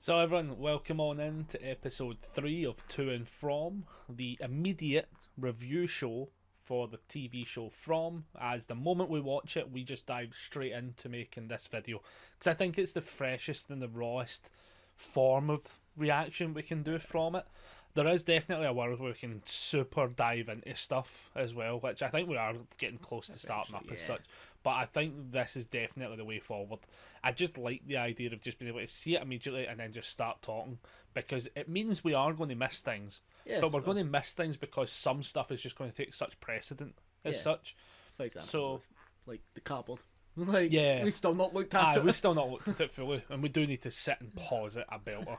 So everyone, welcome on in to episode 3 of To and From, the immediate review show for the TV show From. As the moment we watch it, we just dive straight into making this video. Because I think it's the freshest and the rawest form of reaction we can do from it. There is definitely a world where we can super dive into stuff as well, which I think we are getting close to starting up as such. But I think this is definitely the way forward. I just like the idea of just being able to see it immediately and then just start talking, because it means we are going to miss things. Yes, but we're going to miss things because some stuff is just going to take such precedent as such. For example, So, like the cardboard. Like, yeah. we've still not looked at it. We've still not looked at it fully, and we do need to sit and pause it a belter.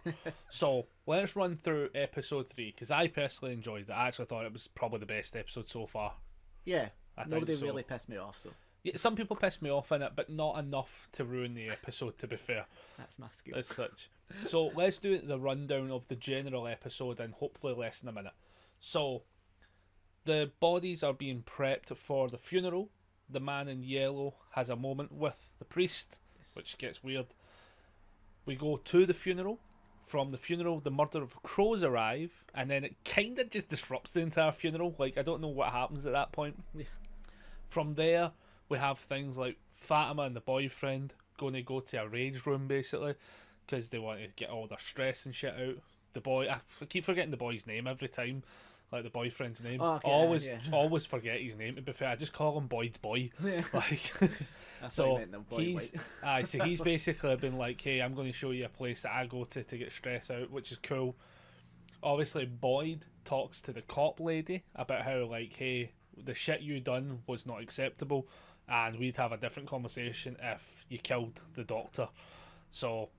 So let's run through episode 3, because I personally enjoyed it. I actually thought it was probably the best episode so far. Yeah, I think nobody so. really pissed me off, so Yeah, some people piss me off in it, but not enough to ruin the episode, to be fair, that's my skill. as such. So let's do the rundown of the general episode in hopefully less than a minute. So the bodies are being prepped for the funeral. The man in yellow has a moment with the priest, Yes. which gets weird. We go to the funeral. From the funeral, the murder of crows arrive, and then it kind of just disrupts the entire funeral. Like, I don't know what happens at that point. Yeah. From there, we have things like Fatima and the boyfriend going to go to a rage room, basically, because they want to get all their stress and shit out. The boy, I keep forgetting the boy's name every time, like the boyfriend's name. Oh, okay, yeah. Always forget his name. To be fair, I just call him Boyd's boy. Yeah. Like, That's so what I meant, them boy he's white. so he's basically been like, hey, I'm going to show you a place that I go to get stress out, which is cool. Obviously, Boyd talks to the cop lady about how, like, hey, the shit you done was not acceptable, and we'd have a different conversation if you killed the doctor. So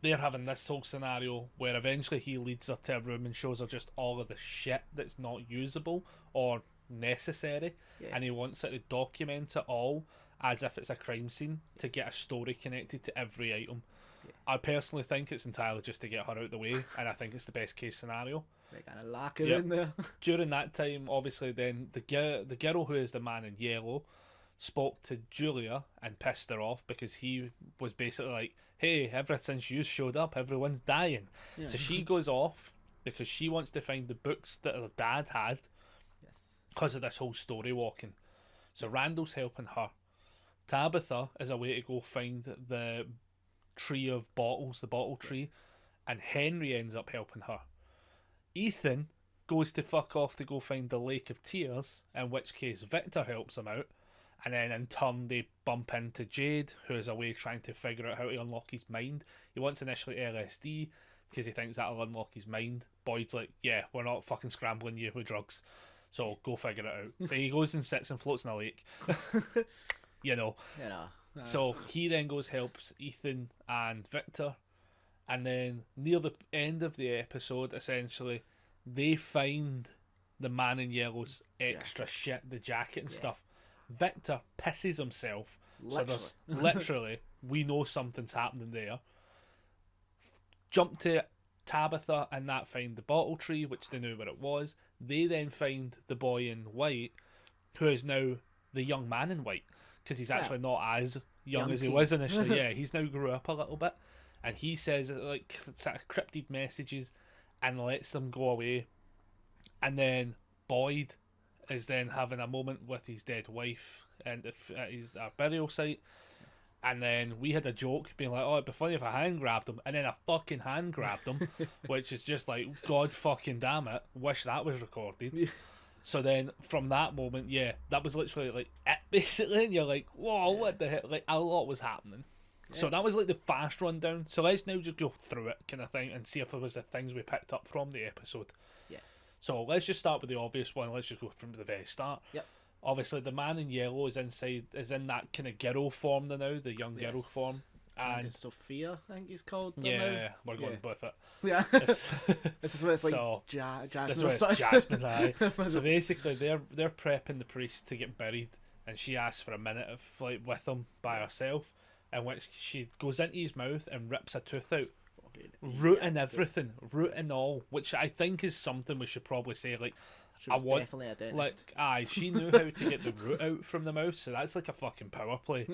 they're having this whole scenario where eventually he leads her to a room and shows her just all of the shit that's not usable or necessary, Yeah. and he wants her to document it all as if it's a crime scene to get a story connected to every item. Yeah. I personally think it's entirely just to get her out of the way, and I think it's the best case scenario. They kind of lack it Yep. in there. During that time, obviously, then the girl who is the man in yellow spoke to Julia and pissed her off because he was basically like, hey, ever since you showed up, everyone's dying. Yeah. So she goes off because she wants to find the books that her dad had Yes. because of this whole story walking. So Randall's helping her. Tabitha is a way to go find the tree of bottles, the bottle tree, and Henry ends up helping her. Ethan goes to fuck off to go find the Lake of Tears, in which case Victor helps him out, and then in turn they bump into Jade, who is away trying to figure out how to unlock his mind. He wants initially LSD because he thinks that'll unlock his mind. Boyd's like, yeah, we're not fucking scrambling you with drugs, so go figure it out. So he goes and sits and floats in a lake. You know. You know. So he then goes helps Ethan and Victor, and then near the end of the episode, essentially, they find the man in yellow's extra shit, the jacket and stuff. Victor pisses himself. So there's literally, we know something's happening there. Jump to Tabitha and that find the bottle tree, which they knew what it was. They then find the boy in white, who is now the young man in white, because he's actually not as young as he was initially. Yeah, he's now grew up a little bit, and he says like sort of cryptic messages and lets them go away. And then Boyd is then having a moment with his dead wife and at his burial site. And then we had a joke being like, oh, it'd be funny if a hand grabbed him. And then a fucking hand grabbed him, which is just like, God fucking damn it. Wish that was recorded. Yeah. So then from that moment, yeah, that was literally like it, basically. And you're like, whoa, what the hell? Like, a lot was happening. Yeah. So that was like the fast rundown. So let's now just go through it kind of thing and see if there was the things we picked up from the episode. Yeah. So let's just start with the obvious one. Let's just go from the very start. Yep. Obviously, the man in yellow is in that kind of girl form now, the young girl form. And Sophia, I think he's called. Yeah, we're going with it. Yeah. This is what it's like. So, Jasmine. this is where it's Jasmine, aye. So basically, they're prepping the priest to get buried, and she asks for a minute of like with him by herself, in which she goes into his mouth and rips a tooth out. Root and everything, root and all, which I think is something we should probably say. Like, She was definitely a dentist. like, aye, she knew how to get the root out from the mouth, so that's like a fucking power play,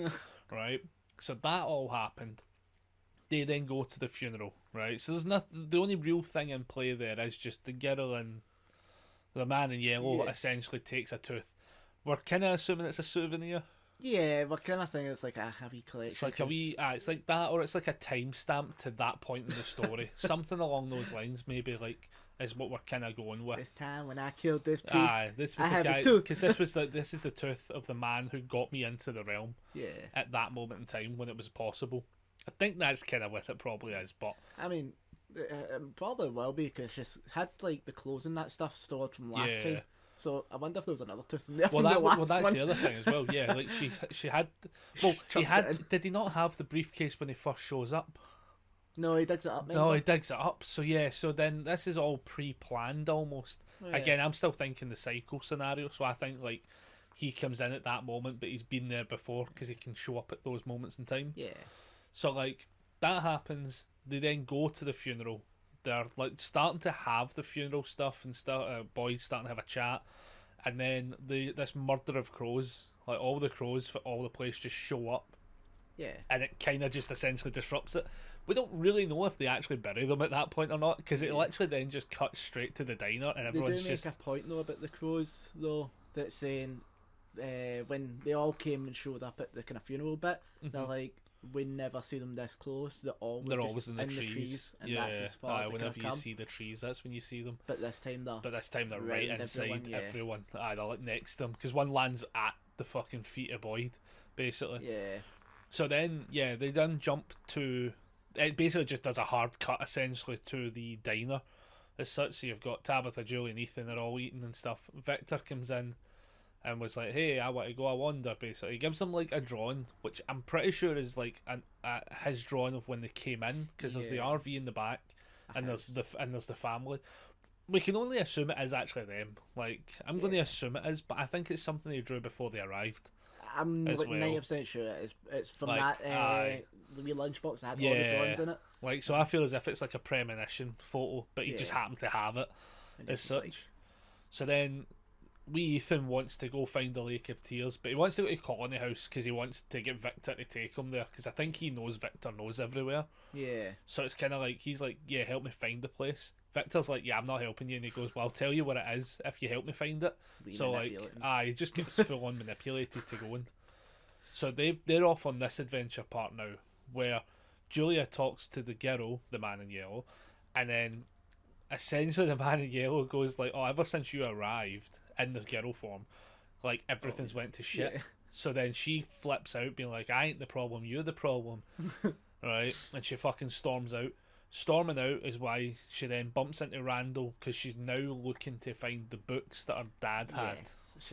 right? So that all happened. they then go to the funeral, right? So there's nothing. The only real thing in play there is just the girl and the man in yellow essentially takes a tooth. We're kind of assuming it's a souvenir. Yeah, but kind of thing. It's like a wee collection. It's like a wee, it's like that, or it's like a timestamp to that point in the story. Something along those lines, maybe, like, is what we're kind of going with. This time when I killed this priest, this was the guy, because this is the tooth of the man who got me into the realm. Yeah. At that moment in time when it was possible. I think that's kind of what it probably is, but I mean, it probably will be because she's had like the clothes and that stuff stored from last time. So I wonder if there was another tooth in there. Well, that's the other thing as well. Yeah, like she had. Well, he had. Did he not have the briefcase when he first shows up? No, he digs it up. No, he digs it up. So yeah, so then this is all pre-planned almost. Yeah. Again, I'm still thinking the cycle scenario. So I think like he comes in at that moment, but he's been there before because he can show up at those moments in time. Yeah. So like that happens. They then go to the funeral. They're like starting to have the funeral stuff and stuff. Boys starting to have a chat, and then this murder of crows, like all the crows for all the place, just show up. Yeah. And it kind of just essentially disrupts it. We don't really know if they actually bury them at that point or not, because it literally then just cuts straight to the diner, and everyone's just. They do make a point though about the crows though, that's saying when they all came and showed up at the kind of funeral bit, they're like, we never see them this close. They're always in the trees, and that's as far as whenever you come. see the trees, that's when you see them. But this time they're right inside everyone. They're like next to them, because one lands at the fucking feet of Boyd, basically. Yeah. So then, they then jump to. It basically just does a hard cut essentially to the diner, as such. So you've got Tabitha, Julie, and Ethan are all eating and stuff. Victor comes in and was like, "Hey, I want to go. I wander." Basically, he gives them like a drawing, which I'm pretty sure is like his drawing of when they came in, because there's the RV in the back, and there's the family. We can only assume it is actually them. Like, I'm going to assume it is, but I think it's something they drew before they arrived. I'm like 90% sure it's from like, that the wee lunchbox that had all the drawings in it. Like, so I feel as if it's like a premonition photo, but he just happened to have it as such. Like... So then Ethan wants to go find the Lake of Tears, but he wants to go to Colony House because he wants to get Victor to take him there, because I think he knows Victor knows everywhere. Yeah. So it's kind of like, he's like, yeah, help me find the place. Victor's like, yeah, I'm not helping you, and he goes, well, I'll tell you what it is if you help me find it. So like, he just gets full on manipulated to go in. So they're off on this adventure part now, where Julia talks to the girl, the man in yellow, and then essentially the man in yellow goes like, oh, ever since you arrived in the girl form, like everything's went to shit. Yeah. So then she flips out, being like, I ain't the problem, you're the problem. Right? And she fucking storms out. Storming out is why she then bumps into Randall, because she's now looking to find the books that her dad had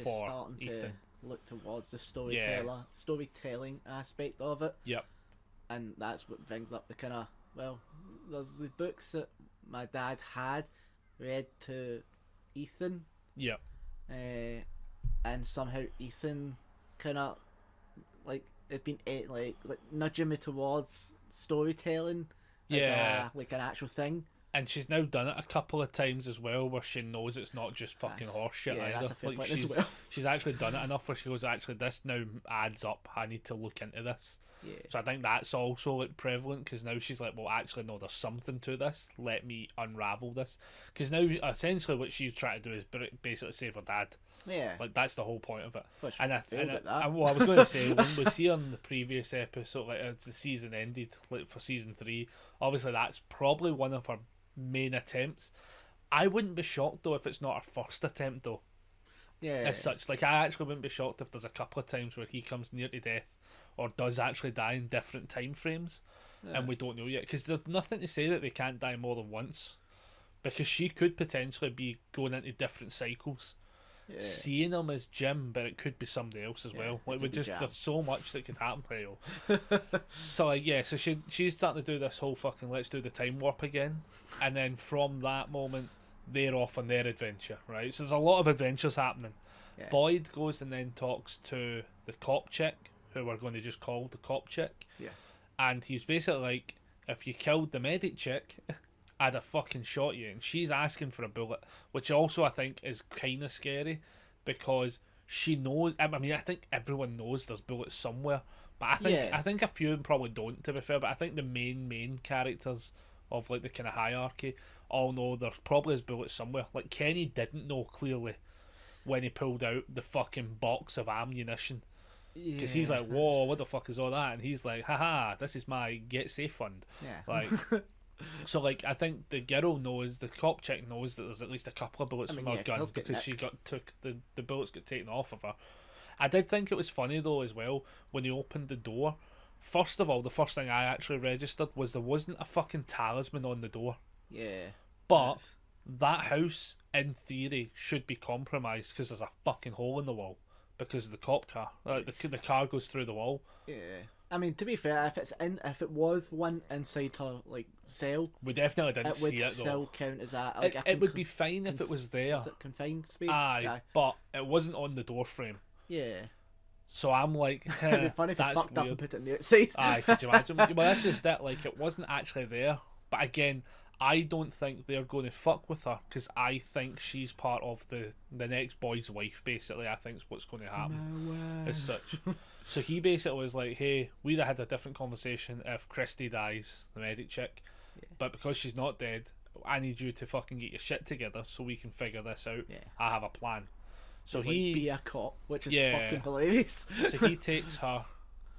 for starting Ethan. To look towards the storytelling aspect of it. Yep. And that's what brings up the kind of, well, there's the books that my dad had read to Ethan. Yep. And somehow Ethan kind of like it's been like nudging me towards storytelling. Like an actual thing. And she's now done it a couple of times as well, where she knows it's not just fucking horseshit either. That's a fair point she's, as well. She's actually done it enough where she goes, actually, this now adds up. I need to look into this. Yeah. So I think that's also like prevalent, because now she's like, well, actually, no, there's something to this. Let me unravel this. Because now, essentially, what she's trying to do is basically save her dad. Yeah. Like, that's the whole point of it. Well, I was going to say, when we see on the previous episode, like, as the season ended, like, for season 3, obviously that's probably one of her main attempts. I wouldn't be shocked, though, if it's not her first attempt, though. Yeah. As such, like, I actually wouldn't be shocked if there's a couple of times where he comes near to death, or does actually die in different time frames, and we don't know yet, because there's nothing to say that they can't die more than once, because she could potentially be going into different cycles. Yeah. Seeing him as Jim, but it could be somebody else as well. Like, there's so much that could happen. So like, so she's starting to do this whole fucking let's do the time warp again, and then from that moment they're off on their adventure, right? So there's a lot of adventures happening. Yeah. Boyd goes and then talks to the cop chick, who we're going to just call the cop chick. Yeah. And he's basically like, if you killed the medic chick, I'd have fucking shot you. And she's asking for a bullet, which also I think is kind of scary, because she knows. I mean, I think everyone knows there's bullets somewhere, but I think a few of them probably don't. To be fair, but I think the main characters of like the kind of hierarchy all know there probably is bullets somewhere. Like Kenny didn't know clearly when he pulled out the fucking box of ammunition. Because he's like, whoa, what the fuck is all that? And he's like, haha, this is my get safe fund. Yeah. Like, so like, I think the girl knows, the cop chick knows that there's at least a couple of bullets from her gun because she took the bullets got taken off of her. I did think it was funny though as well when he opened the door. First of all, the first thing I actually registered was there wasn't a fucking talisman on the door. Yeah. But that house, in theory, should be compromised because there's a fucking hole in the wall. Because of the cop car, like the car goes through the wall. Yeah, I mean to be fair, if it was one inside her like cell, we definitely didn't see it though. It would still count as that. Like, it would be fine if it was there. Was it confined space? Aye, but it wasn't on the door frame. Yeah. So I'm like, it'd be funny if that's fucked weird. up and put it on the outside. Aye, could you imagine? Well, that's just it. Like it wasn't actually there. But again, I don't think they're going to fuck with her because I think she's part of the next boy's wife. Basically, I think is what's going to happen as such. So he basically was like, "Hey, we'd have had a different conversation if Christy dies, the medic chick, but because she's not dead, I need you to fucking get your shit together so we can figure this out. I have a plan." So he be a cop, which is fucking hilarious. So he takes her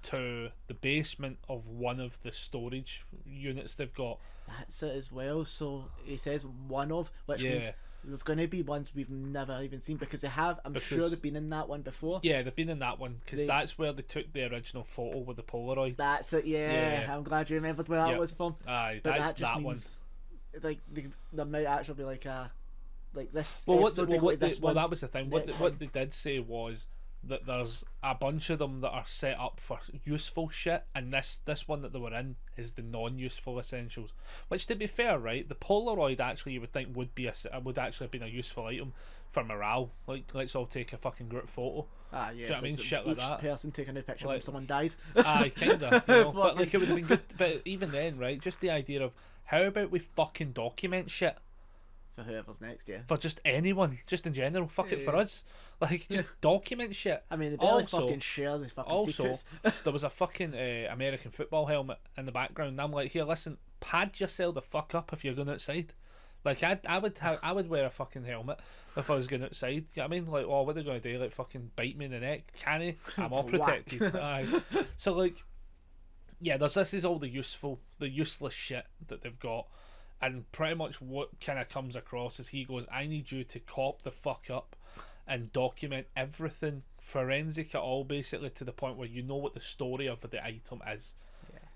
to the basement of one of the storage units they've got. That's it as well. So he says one of, which means there's going to be ones we've never even seen because they have. I'm sure they've been in that one before. Yeah, they've been in that one because that's where they took the original photo with the Polaroids. That's it. Yeah. I'm glad you remembered where that was from. Aye, but that's that one. Like there might actually be like this. Well, that was the thing. What they did say was that there's a bunch of them that are set up for useful shit, and this one that they were in is the non-useful essentials. Which, to be fair, right, the Polaroid actually you would think would actually have been a useful item for morale. Like, let's all take a fucking group photo. Yeah. Do you know what I mean? Shit like that. Each person taking a picture when someone dies. Aye, kinda. You know? But like, it would have been good. But even then, right, just the idea of how about we fucking document shit. For whoever's next, for just anyone, just in general, fuck it for us. Like, just document shit. I mean, they barely fucking share the fucking secrets. There was a fucking American football helmet in the background, and I'm like, here, listen, pad yourself the fuck up if you're going outside. Like, I would wear a fucking helmet if I was going outside. You know what I mean? Like, what are they going to do? Like, fucking bite me in the neck? Can he? I'm all protected. Aye. So, like, yeah, this is all the useless shit that they've got. And pretty much what kind of comes across is he goes, I need you to cop the fuck up and document everything, forensic it all, basically, to the point where you know what the story of the item is.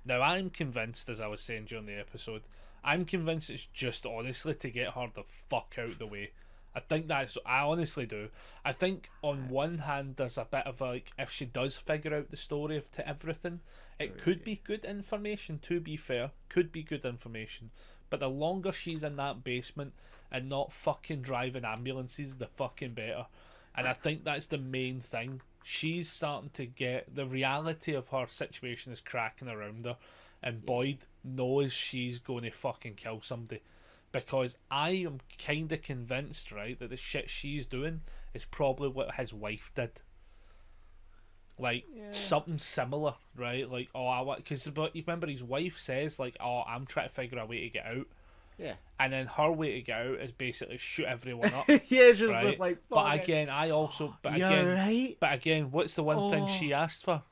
Now, I'm convinced, as I was saying during the episode, I'm convinced it's just honestly to get her the fuck out of the way. I honestly do. I think on one hand, there's a bit of like, if she does figure out the story to everything, it could be good information, to be fair. Could be good information. But the longer she's in that basement and not fucking driving ambulances, the fucking better. And I think that's the main thing. She's starting to get the reality of her situation is cracking around her, and Boyd knows she's going to fucking kill somebody. Because I am kind of convinced, right, that the shit she's doing is probably what his wife did. Like, something similar, right? Like, because you remember his wife says, like, I'm trying to figure a way to get out. Yeah. And then her way to get out is basically shoot everyone up. Yeah, she's right? just like, but again, what's the one thing she asked for?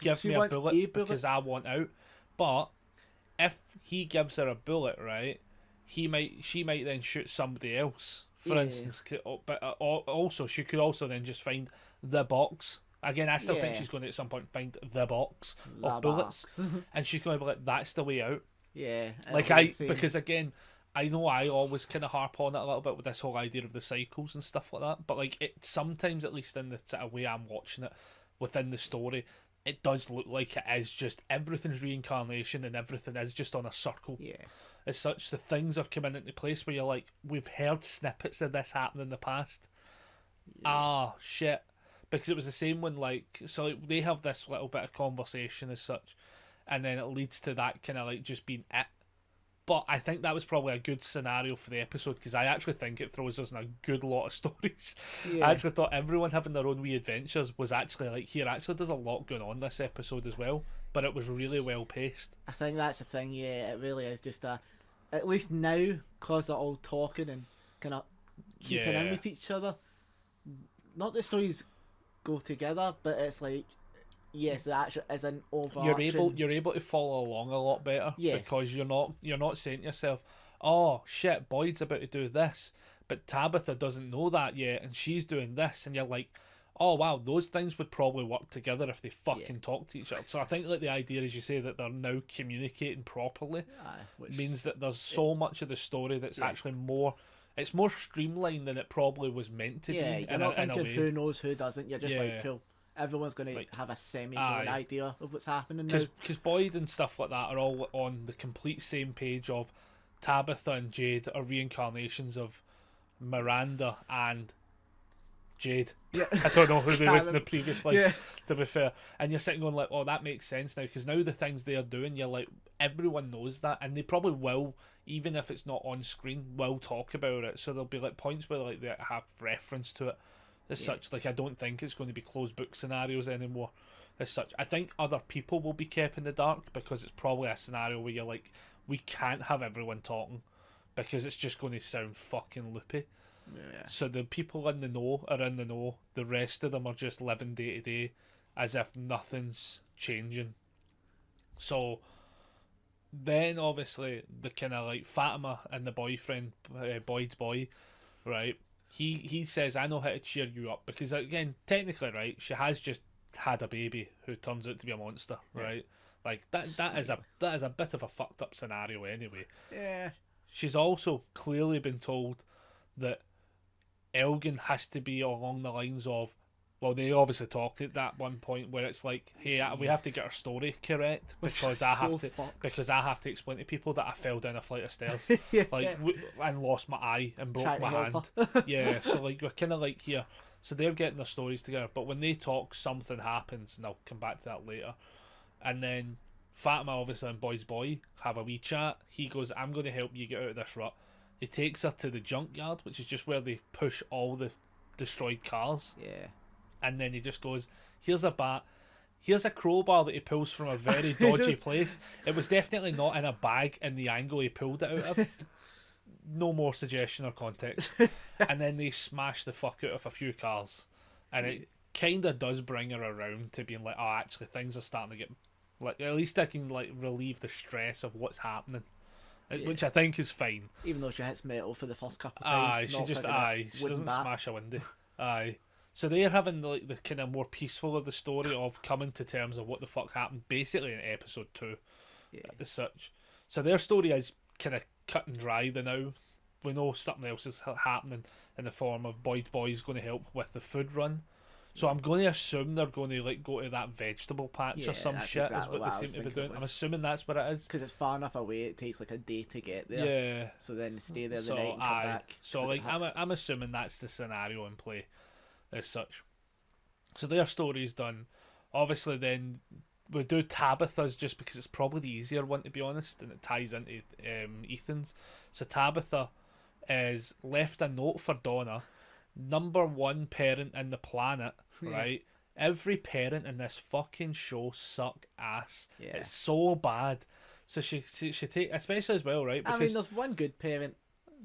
Give me a bullet because I want out. But if he gives her a bullet, right, she might then shoot somebody else, for instance. But also, she could also then just find the box. Again, I still think she's going to at some point find the box of bullets, and she's going to be like, "That's the way out." Yeah, because again, I know I always kind of harp on it a little bit with this whole idea of the cycles and stuff like that. But like, it sometimes, at least in the sort of way I'm watching it within the story, it does look like it is just everything's reincarnation and everything is just on a circle. Yeah. As such, the things are coming into place where you're like, we've heard snippets of this happen in the past. Yeah. Shit. Because it was the same when, like, so like, they have this little bit of conversation as such, and then it leads to that kind of like just being it. But I think that was probably a good scenario for the episode, because I actually think it throws us in a good lot of stories. Yeah. I actually thought everyone having their own wee adventures was actually like, here, actually there's a lot going on this episode as well. But it was really well paced. I think that's the thing, yeah, it really is just at least now, because they're all talking and kind of keeping in with each other, not the stories go together, but it's like, yes, it actually is an overarching... You're able to follow along a lot better, yeah, because you're not saying to yourself, oh shit, Boyd's about to do this, but Tabitha doesn't know that yet, and she's doing this, and you're like, oh wow, those things would probably work together if they fucking talk to each other. So I think like the idea, as you say, that they're now communicating properly, which means that there's so much of the story that's actually more... It's more streamlined than it probably was meant to be. Yeah, you're not thinking who knows who doesn't. You're just like, cool. Everyone's going to have a semi-good idea of what's happening now. Because Boyd and stuff like that are all on the complete same page of Tabitha and Jade are reincarnations of Miranda and Jade. Yeah. I don't know who they was in the previous life, to be fair. And you're sitting going like, oh, that makes sense now, because now the things they are doing, you're like, everyone knows that, and they probably will, even if it's not on screen, will talk about it. So there'll be like points where like they have reference to it as such. Like, I don't think it's going to be closed book scenarios anymore as such. I think other people will be kept in the dark, because it's probably a scenario where you're like, we can't have everyone talking because it's just going to sound fucking loopy. Yeah. So the people in the know are in the know. The rest of them are just living day to day as if nothing's changing. So then obviously the kind of like Fatima and the boyfriend, Boyd's boy, right? He says, I know how to cheer you up, because again, technically, right, she has just had a baby who turns out to be a monster, right? Like that is a bit of a fucked up scenario anyway. Yeah. She's also clearly been told that Elgin has to be along the lines of, well, they obviously talked at that one point where it's like, hey, we have to get our story correct, because I have to explain to people that I fell down a flight of stairs, and lost my eye and broke my hand. Yeah, so like we're kind of like here, so they're getting their stories together, but when they talk, something happens, and I'll come back to that later. And then Fatima, obviously, and Boyd's boy have a wee chat. He goes, I'm going to help you get out of this rut. He takes her to the junkyard, which is just where they push all the destroyed cars. Yeah. And then he just goes, here's a bat, here's a crowbar that he pulls from a very dodgy place. It was definitely not in a bag in the angle he pulled it out of. No more suggestion or context. And then they smash the fuck out of a few cars. And it kind of does bring her around to being like, oh, actually things are starting to get... like, at least I can like relieve the stress of what's happening. Which I think is fine. Even though she hits metal for the first couple of times. She doesn't smash a window. So they're having like the kind of more peaceful of the story of coming to terms of what the fuck happened, basically in episode 2, as such. So their story is kind of cut and dry now. We know something else is happening in the form of Boyd Boy's going to help with the food run. So I'm going to assume they're going to like go to that vegetable patch or some shit, exactly is what they seem to be doing. I'm assuming that's what it is. Because it's far enough away, it takes like a day to get there. Yeah. So then stay there the night and come back. So like I'm assuming that's the scenario in play as such. So their story's done. Obviously then we do Tabitha's just because it's probably the easier one, to be honest, and it ties into Ethan's. So Tabitha is left a note for Donna, number one parent in the planet, right? Every parent in this fucking show suck ass. It's so bad. So she take, especially as well, right? Because, I mean, there's one good parent,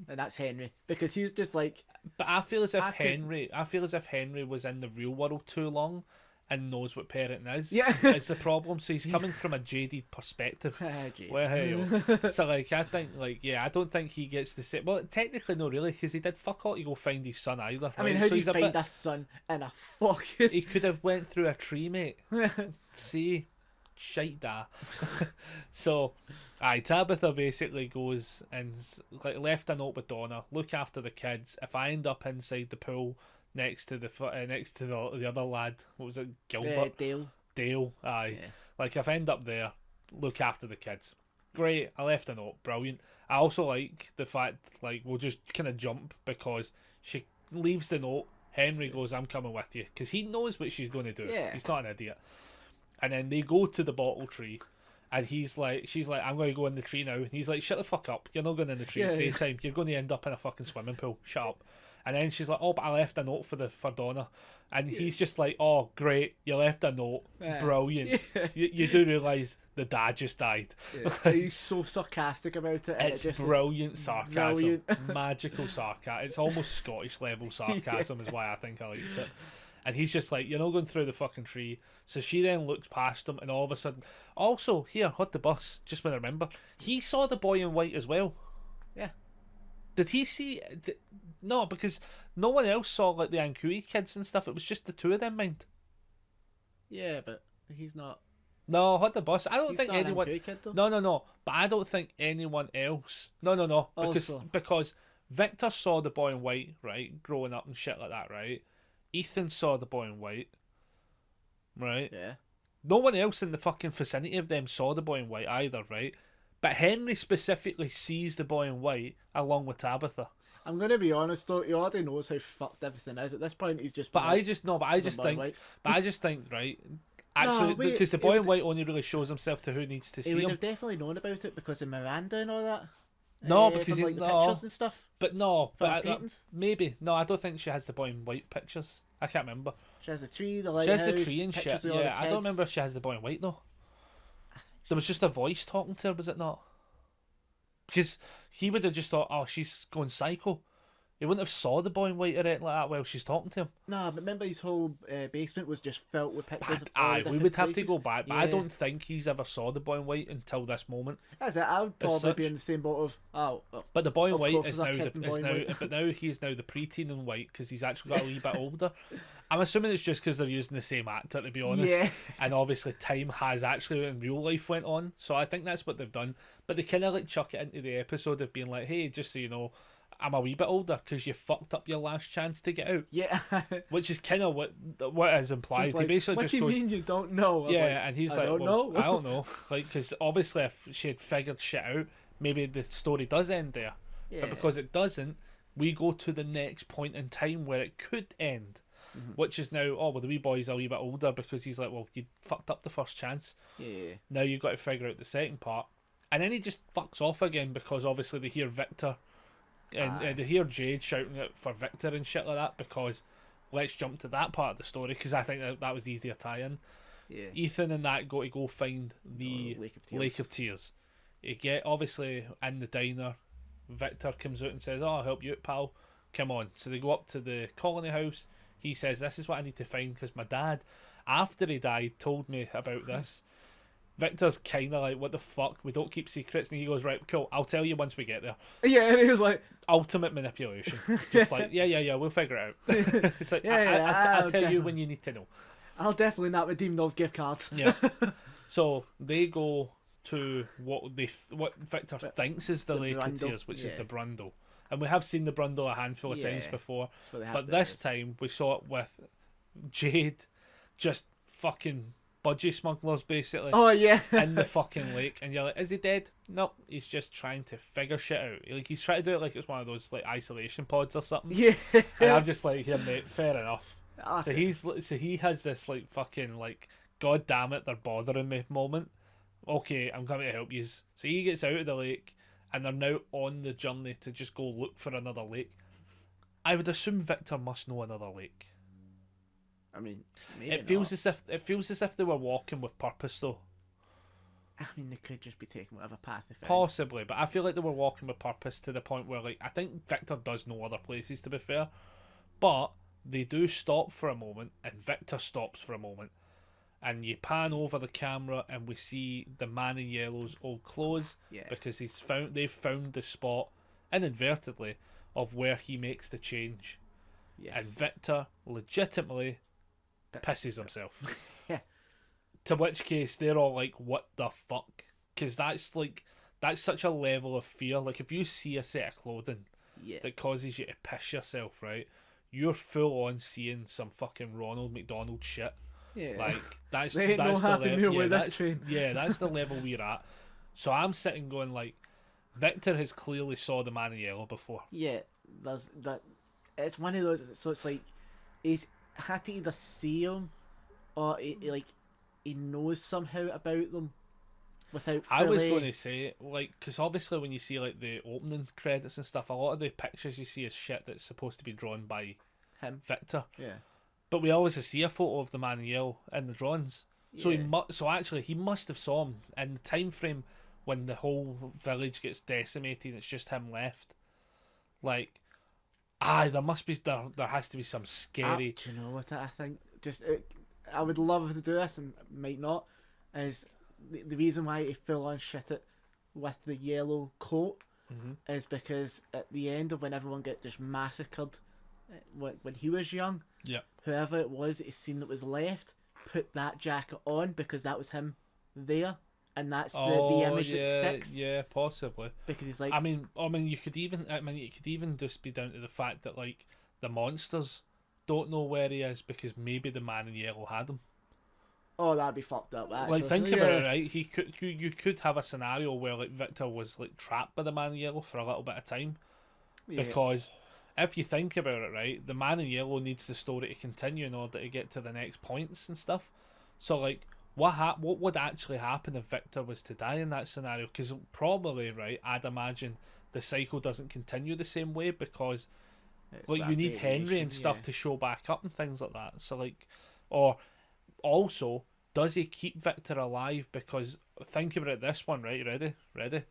and that's Henry, because he's just like... But I feel as if Henry was in the real world too long and knows what parenting is. Yeah. It's the problem. So he's coming from a jaded perspective. Well, hey, so like I think I don't think he gets to say. Well, technically no, really, because he did fuck all to go find his son either. Right? I mean, how do you find a son in a fucking? He could have went through a tree, mate. See, shite da. So, Tabitha basically goes and like left a note with Donna. Look after the kids. If I end up inside the pool next to the other lad, what was it, Gilbert? Dale. Like if I end up there, look after the kids. Great. I left a note. Brilliant. I also like the fact, like, we'll just kind of jump because she leaves the note. Henry goes, I'm coming with you, because he knows what she's going to do. He's not an idiot. And then they go to the bottle tree, And she's like, I'm going to go in the tree now. And he's like, shut the fuck up. You're not going in the tree. It's daytime. You're going to end up in a fucking swimming pool. Shut up. And then she's like, oh, but I left a note for Donna. And he's just like, oh, great. You left a note. Brilliant. Yeah. You do realise the dad just died. Yeah. He's so sarcastic about it. It's just brilliant sarcasm. Brilliant. Magical sarcasm. It's almost Scottish level sarcasm is why I think I liked it. And he's just like, you're not going through the fucking tree. So she then looks past him, and all of a sudden, also, here, hot the bus, just when I remember, he saw the boy in white as well. Yeah. Did he see... No, because no one else saw, like, the Ankui kids and stuff. It was just the two of them, mind. Yeah, but he's not... No, hot the bus. I don't He's think not an anyone... Ankui kid, though. No. But I don't think anyone else... No. Because Victor saw the boy in white, right, growing up and shit like that, right? Ethan saw the boy in white, right? Yeah. No one else in the fucking vicinity of them saw the boy in white either, right? But Henry specifically sees the boy in white along with Tabitha. I'm gonna be honest though, he already knows how fucked everything is. At this point, he's just. I just think, right? Actually, because the boy in white only really shows himself to who needs to see him. He would have definitely known about it because of Miranda and all that. No, because from, like, the pictures and stuff. But no, maybe no. I don't think she has the boy in white pictures. I can't remember. She has the tree, the lighthouse. She has the tree and shit. Yeah, I don't remember if she has the boy in white though. There was just a voice talking to her, was it not? Because he would have just thought, oh, she's going psycho. He wouldn't have saw the boy in white or anything like that while she's talking to him. No, but remember his whole basement was just filled with pictures. We would have to go back, but I don't think he's ever saw the boy in white until this moment. That's it. I would probably be in the same boat of But the boy in white is now but now he's now the preteen in white because he's actually got a wee bit older. I'm assuming it's just because they're using the same actor, to be honest. Yeah. And obviously time has actually in real life went on, so I think that's what they've done. But they kind of like chuck it into the episode of being like, hey, just so you know, I'm a wee bit older because you fucked up your last chance to get out. Yeah. Which is kind of what is implied. Like, he basically what just do you goes, mean you don't know? And he's I like, don't know. I don't know. Like, because obviously if she had figured shit out, maybe the story does end there. Yeah. But because it doesn't, we go to the next point in time where it could end. Mm-hmm. Which is now, the wee boy's a wee bit older because he's like, well, you fucked up the first chance. Yeah. Now you've got to figure out the second part. And then he just fucks off again because obviously they hear Victor and they hear Jade shouting out for Victor and shit like that because let's jump to that part of the story because I think that was the easier tie-in. Yeah. Ethan and that go find the Lake of Tears. You get, obviously, in the diner, Victor comes out and says, I'll help you out, pal. Come on. So they go up to the colony house. He says, this is what I need to find because my dad, after he died, told me about this. Victor's kind of like, what the fuck? We don't keep secrets. And he goes, right, cool, I'll tell you once we get there. Yeah, and he was like... Ultimate manipulation. Just like, yeah, we'll figure it out. It's like, I'll tell you when you need to know. I'll definitely not redeem those gift cards. Yeah. So they go to what Victor thinks is the Lake of Tears, which is the Brundle. And we have seen the Brundle a handful of times before. But this time we saw it with Jade just fucking budgie smugglers basically. Oh yeah. In the fucking lake, and you're like, is he dead? Nope, he's just trying to figure shit out. Like he's trying to do it like it's one of those like isolation pods or something. Yeah. And I'm just like, yeah, mate, fair enough. So he has this like fucking like, god damn it, they're bothering me moment. Okay, I'm coming to help you. So he gets out of the lake, and they're now on the journey to just go look for another lake. I would assume Victor must know another lake. I mean, maybe it feels as if they were walking with purpose, though. I mean, they could just be taking whatever path they found. Possibly, but I feel like they were walking with purpose to the point where, like, I think Victor does know other places, to be fair, but they do stop for a moment, and Victor stops for a moment, and you pan over the camera, and we see the man in yellow's old clothes, because they've found the spot, inadvertently, of where he makes the change, and Victor legitimately pisses himself. Yeah. To which case they're all like, what the fuck? Because that's such a level of fear. Like if you see a set of clothing that causes you to piss yourself, right, you're full on seeing some fucking Ronald McDonald shit. Yeah. Like that's there ain't that's no the happy meal with this train. Yeah, that's the level we're at. So I'm sitting going like, Victor has clearly saw the man in yellow before. Yeah, there's that. It's one of those. So it's like he's had to either see him, or he knows somehow about them. without. I was going to say, like, because obviously when you see like the opening credits and stuff, a lot of the pictures you see is shit that's supposed to be drawn by him, Victor. Yeah. But we always see a photo of the man in yellow in the drawings. So yeah. actually he must have saw him in the time frame when the whole village gets decimated. It's just him left. Like, there has to be some scary. Do you know what I think? I would love to do this and might not. Is the reason why he full on shit it with the yellow coat is because at the end of when everyone get just massacred when he was young, whoever it was, he seen that was left, put that jacket on because that was him there, and that's the image that sticks. Yeah, possibly. Because he's like, I mean, you could even just be down to the fact that like the monsters don't know where he is because maybe the man in yellow had him. Oh, that'd be fucked up. Actually. Like, think about it, right? You could have a scenario where like Victor was like trapped by the man in yellow for a little bit of time, because if you think about it, right, the man in yellow needs the story to continue in order to get to the next points and stuff. So like, what would actually happen if Victor was to die in that scenario? Because probably, right, I'd imagine the cycle doesn't continue the same way because like you need Henry and stuff to show back up and things like that. So like, or also, does he keep Victor alive? Because think about it, this one, right? Ready?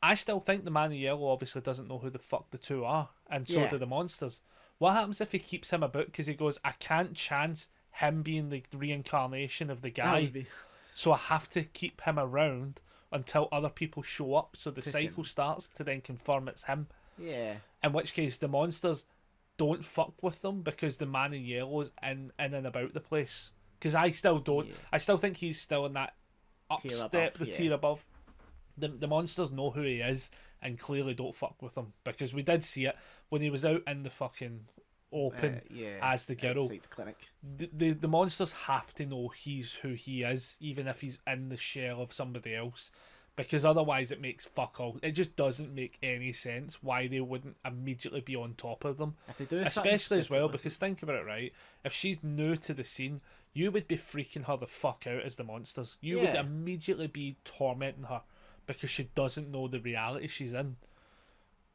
I still think the man in yellow obviously doesn't know who the fuck the two are, and so do the monsters. What happens if he keeps him about because he goes, I can't chance him being the reincarnation of the guy, so I have to keep him around until other people show up, so the cycle starts to then confirm it's him. Yeah. In which case, the monsters don't fuck with them because the man in yellow is in and about the place. Because I still don't. I still think he's still in that tier above. The monsters know who he is and clearly don't fuck with him, because we did see it when he was out in the fucking open as the girl. The clinic. The monsters have to know he's who he is, even if he's in the shell of somebody else. Because otherwise it makes fuck all. It just doesn't make any sense why they wouldn't immediately be on top of them. If they do, especially as well, because think about it, right? If she's new to the scene, you would be freaking her the fuck out as the monsters. You would immediately be tormenting her because she doesn't know the reality she's in.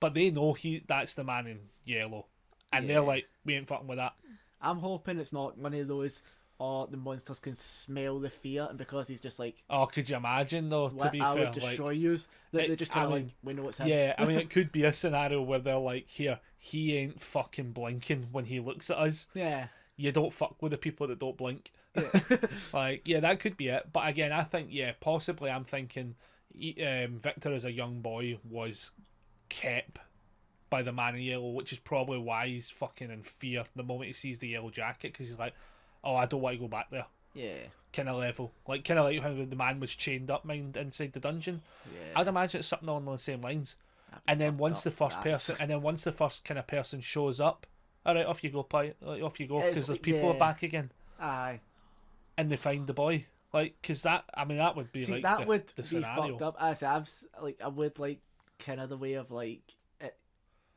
But they know that's the man in yellow. And they're like, we ain't fucking with that. I'm hoping it's not one of those, the monsters can smell the fear, and because he's just like, oh, could you imagine though? To be fair, would destroy you. They're just kind of like, we know it's him. Yeah, I mean, it could be a scenario where they're like, here, he ain't fucking blinking when he looks at us. Yeah, you don't fuck with the people that don't blink. Like, that could be it. But again, I think, possibly, I'm thinking Victor as a young boy was kept by the man in yellow, which is probably why he's fucking in fear the moment he sees the yellow jacket, because he's like, oh, I don't want to go back there. Yeah. Kind of level. Like how the man was chained up inside the dungeon. Yeah. I'd imagine it's something along those same lines. And then once the first kind of person shows up, all right, off you go, off you go, because there's people are back again. Aye. And they find the boy. Like, because that would be like that would the be scenario. Fucked up. I would like kind of the way of like it,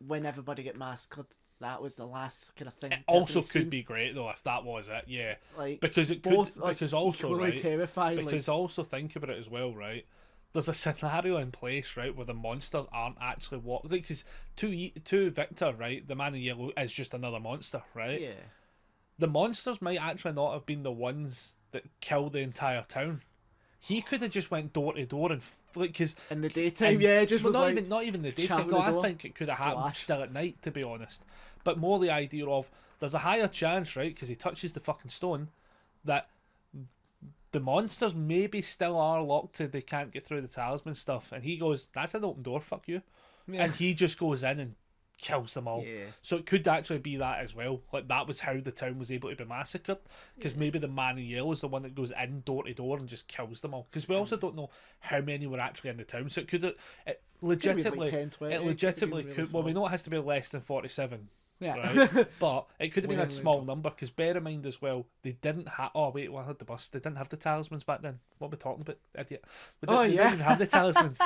when everybody get massacred. That was the last kind of thing. It also could be great though if that was it, Like, because it could, because also right, terrifying, because also think about it as well, right? There's a scenario in place, right, where the monsters aren't actually what, because to Victor, right, the man in yellow is just another monster, right? Yeah. The monsters might actually not have been the ones that killed the entire town. He could have just went door to door and because in the daytime, just was not even the daytime. No, I think it could have happened still at night, to be honest. But more the idea of there's a higher chance, right, because he touches the fucking stone, that the monsters maybe still are locked to they can't get through the talisman stuff, and he goes, "That's an open door, fuck you," and he just goes in and kills them all. So it could actually be that as well. Like, that was how the town was able to be massacred, because maybe the man in yellow is the one that goes in door to door and just kills them all, because we also don't know how many were actually in the town. So it legitimately could, well, we know it has to be less than 47, right? But it could have been a small number, because bear in mind as well, they didn't have, I had the bus, they didn't have the talismans back then. What are we talking about, idiot? They didn't even have the talismans.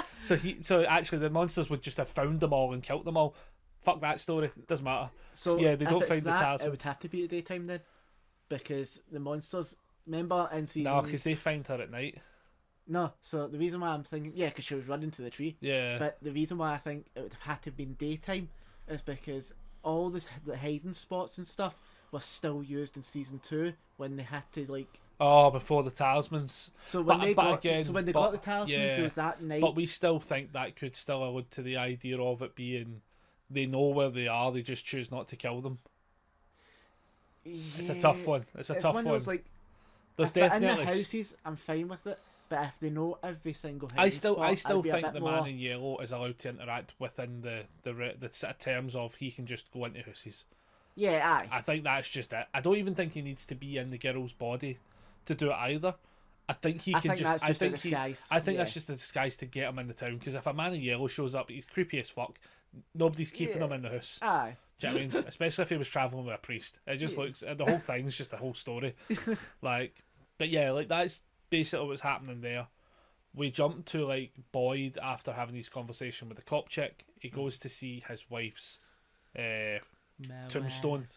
So actually the monsters would just have found them all and killed them all. Fuck that story. Doesn't matter. So they don't find the talismans. It would have to be at daytime then, because the monsters. Remember in season. No, because they find her at night. No, so the reason why I'm thinking, yeah, because she was running to the tree. Yeah. But the reason why I think it would have had to have been daytime is because all the hiding spots and stuff were still used in season 2 when they had to like. Oh, before the talismans. So when they got the talismans, yeah, there was that night. But we still think that could still allude to the idea of it being they know where they are, they just choose not to kill them. Yeah, it's a tough one. It's tough one. Those, like, there's if they're definitely in the houses, I'm fine with it. But if they know every single I still think the man in yellow is allowed to interact within the sort of terms of he can just go into houses. Yeah, aye. I think that's just it. I don't even think he needs to be in the girl's body to do it either. I think he can just. I think that's just a disguise to get him in the town. Because if a man in yellow shows up, he's creepy as fuck. Nobody's keeping him in the house. Aye. Do you know what I mean? Especially if he was traveling with a priest. It just looks. The whole thing's just a whole story. Like, but yeah, like that's basically what's happening there. We jump to like Boyd after having his conversation with the cop chick. He goes to see his wife's tombstone,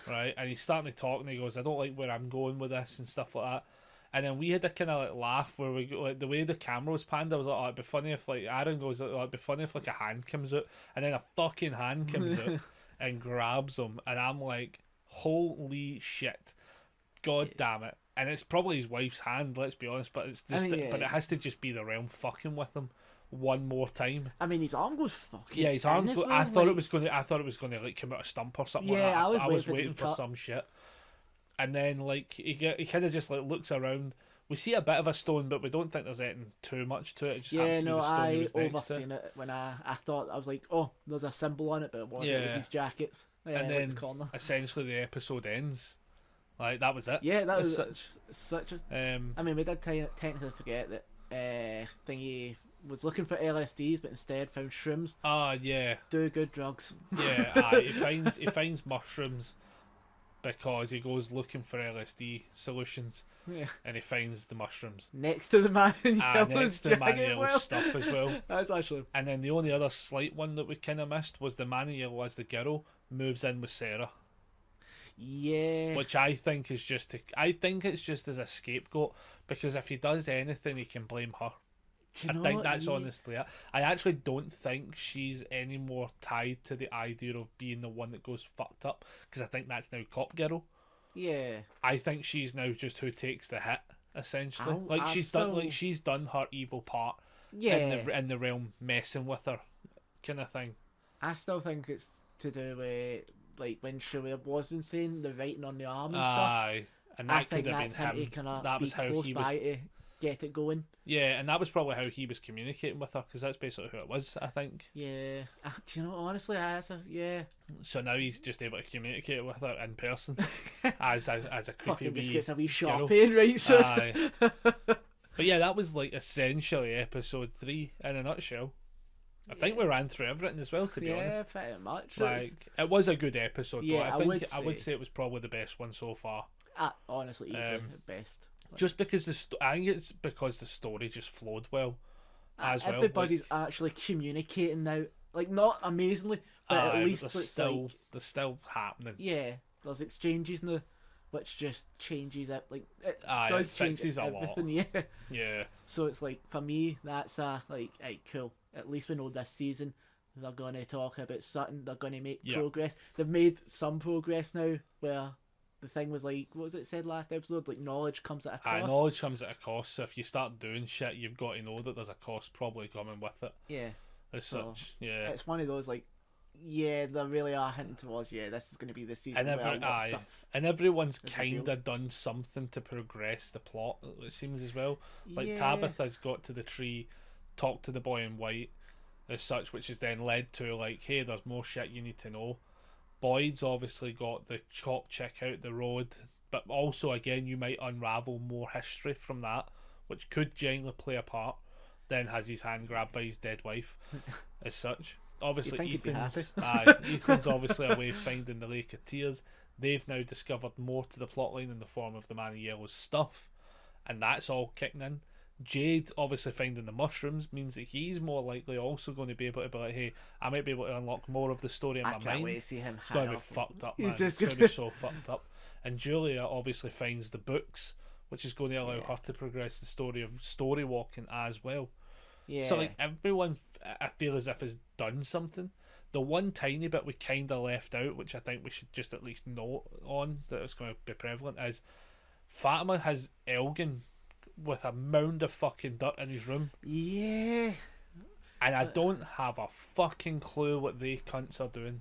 right? And he's starting to talk, and he goes, "I don't like where I'm going with this and stuff like that." And then we had a kind of like laugh where we go, like the way the camera was panned. I was like, "Oh, it'd be funny if like Aaron goes, like, it'd be funny if like a hand comes out, and then a fucking hand comes out and grabs him." And I'm like, "Holy shit, god damn it!" And it's probably his wife's hand. Let's be honest, but it's just, but it has to just be the realm fucking with him one more time. I mean, his arm goes fucking. Yeah, his arm. I thought it was going to like come out a stump or something. Yeah, like that. I was waiting for some shit. And then like he kind of just like looks around. We see a bit of a stone, but we don't think there's anything too much to it. It just happens to be the stone he was next to. Overseen it when I thought, I was like, oh, there's a symbol on it, but it wasn't. It was his jackets. And then essentially the episode ends. Like that was it. Yeah, that was such a. I mean, we did technically forget that Thingy was looking for LSDs, but instead found shrooms. Yeah. Do good drugs. Yeah, he finds mushrooms because he goes looking for LSD solutions. Yeah. And he finds the mushrooms next to the man in yellow's next to the man in yellow's stuff as well. That's actually. And then the only other slight one that we kind of missed was the man in yellow as the girl moves in with Sarah. Yeah. Which I think is just it's just as a scapegoat, because if he does anything, he can blame her. I think that's honestly it. I actually don't think she's any more tied to the idea of being the one that goes fucked up, because I think that's now Cop Girl. Yeah. I think she's now just who takes the hit, essentially. She's done her evil part. Yeah. In the realm messing with her, kind of thing. I still think it's to do with like when she was insane, the writing on the arm and stuff. Aye, and that could have been him. That was how he was. To get it going. Yeah, and that was probably how he was communicating with her, because that's basically who it was, I think. Yeah. Do you know, honestly, yeah. So now he's just able to communicate with her in person as a creepy wee just gets a wee shopping, right? So. Aye. But yeah, that was like essentially episode 3 in a nutshell. I think we ran through everything as well, to be honest. Yeah, pretty much. Like, it was a good episode, yeah, though. I would say it was probably the best one so far. Honestly, easily the best. Just because I think it's because the story just flowed well. Everybody's actually communicating now, like not amazingly, but at least it's still they're still happening. Yeah, there's exchanges now, which just changes it. Like it does change everything. Yeah. Yeah. So it's like for me, that's cool. At least we know this season they're going to talk about something. They're going to make progress. They've made some progress now, where the thing was like, what was it said last episode? Like, knowledge comes at a cost. Knowledge comes at a cost. So if you start doing shit, you've got to know that there's a cost probably coming with it. Yeah. Yeah. It's one of those like, yeah, they really are hinting towards, this is going to be the season. And everyone's kind of done something to progress the plot, it seems as well. Like Tabitha's got to the tree, talked to the boy in white, as such, which has then led to like, hey, there's more shit you need to know. Boyd's obviously got the cop chick out the road, but also again you might unravel more history from that, which could genuinely play a part. Then has his hand grabbed by his dead wife, as such. Obviously, Ethan's obviously away finding the Lake of Tears. They've now discovered more to the plotline in the form of the Man in Yellow's stuff, and that's all kicking in. Jade obviously finding the mushrooms means that he's more likely also going to be able to be like, hey, I might be able to unlock more of the story in my mind. I can't wait to see him. It's going to be fucked up, man. It's going to be so fucked up. And Julia obviously finds the books, which is going to allow her to progress the story of story walking as well. Yeah. So like everyone, I feel as if has done something. The one tiny bit we kind of left out, which I think we should just at least note on that it's going to be prevalent, is Fatima has Elgin with a mound of fucking dirt in his room. Yeah. And I don't have a fucking clue what they cunts are doing.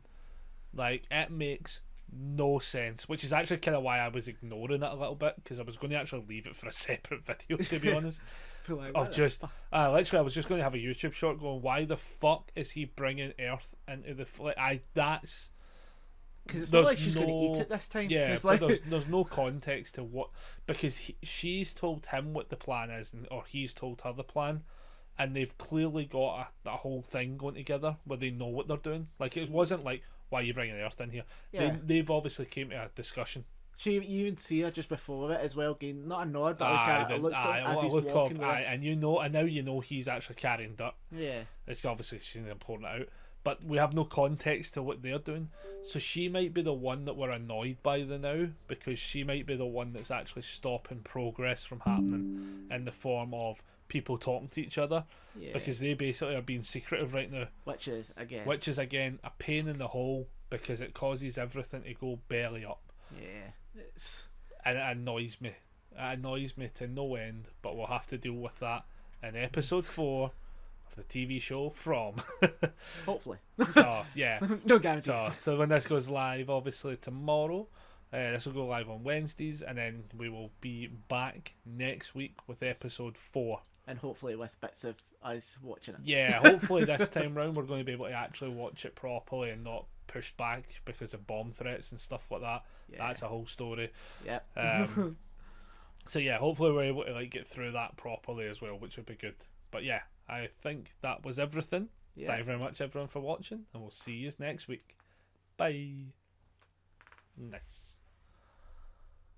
Like, it makes no sense, which is actually kind of why I was ignoring it a little bit, because I was going to actually leave it for a separate video, to be honest. Like, of just, literally, I was just going to have a YouTube short going, why the fuck is he bringing Earth into the that's. Because it's not like she's going to eat it this time. Yeah, like... but there's no context to what, because she's told him what the plan is, or he's told her the plan, and they've clearly got a whole thing going together where they know what they're doing. Like, it wasn't like, why are you bringing Earth in here? Yeah. They've obviously came to a discussion. You even see her just before it as well, getting not a nod, but like a look as he's walking with us. And now you know he's actually carrying dirt. Yeah. It's obviously she's important out, but we have no context to what they're doing. So she might be the one that we're annoyed by now, because she might be the one that's actually stopping progress from happening in the form of people talking to each other, because they basically are being secretive right now, which is again a pain in the hole, because it causes everything to go belly up. And it annoys me to no end, but we'll have to deal with that in episode 4 of the TV show From. Hopefully. So yeah, no guarantees. So when this goes live, obviously tomorrow, this will go live on Wednesdays, and then we will be back next week with episode 4. And hopefully with bits of us watching it. Yeah, hopefully this time round we're going to be able to actually watch it properly and not pushed back because of bomb threats and stuff like that. Yeah. That's a whole story. Yep. So yeah, hopefully we're able to like get through that properly as well, which would be good. But yeah, I think that was everything. Yeah. Thank you very much everyone for watching, and we'll see you next week. Bye. Nice.